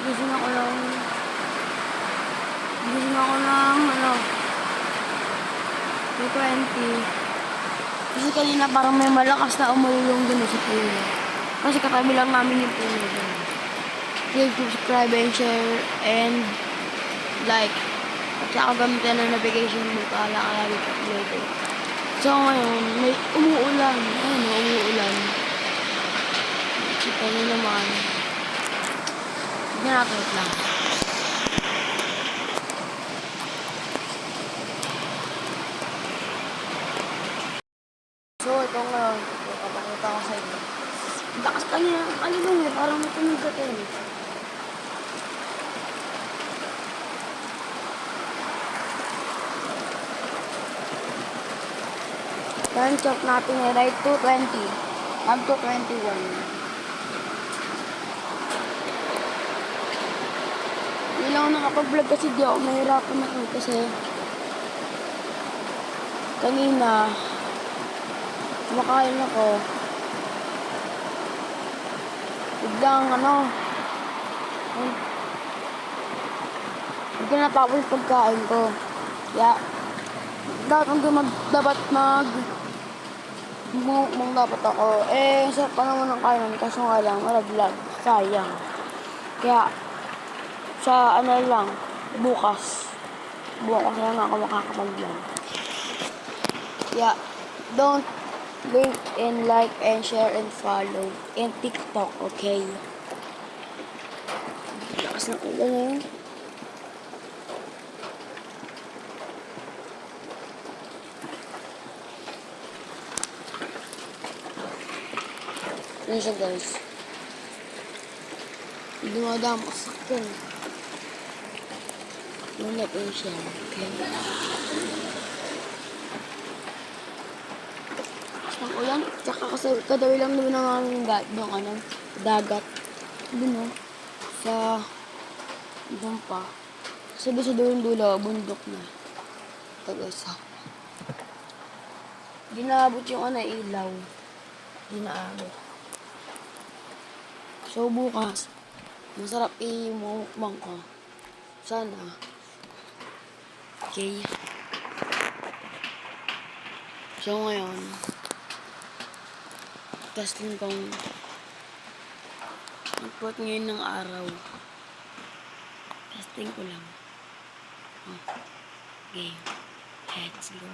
Gising ako ng... Gising ako ng, 2:20. Kasi kanina parang may malakas na umulong dun sa puno. Kasi katabi lang namin yung puno dun. Please subscribe and share and like. At saka gamitin ng navigation mo para lagi ka uploaded. So ngayon, may umuulan. Ayun, umuulan. Kita nyo naman. Hindi natin lang. So ito ngayon, kapakita ko sa inyo. Lakas kanina, alilong eh, parang matunog ka tayo. Time check natin ay right 2:20 up to 21. Hindi lang ako nakapag-vlog kasi di ako mahirapan na kasi kanina kumakain ako biglang biglang natapos pagkain ko kaya dapat mukbang dapat ako sarap pa naman ng kainan kaso nga lang malaglag sayang kaya sa lang bukas lang ako makakapag-vlog. Yeah, don't leave and like and share and follow and TikTok, okay? Lakas ng ulan na yun. Yan siya guys. Dumadama sa akin. Like and share, okay? Ang ulan, tsaka kasi kadawi lang naman ng aming dagat. Doon sa doon pa. Sabi sa dulo, bundok na. Ito guys, Di naabot yung ilaw. Di naabot. So bukas, masarap i-mukbang ko. Sana. Okay. So ngayon, testing kong mag-put ngayon ng araw. Testing ko lang. Okay. Let's go.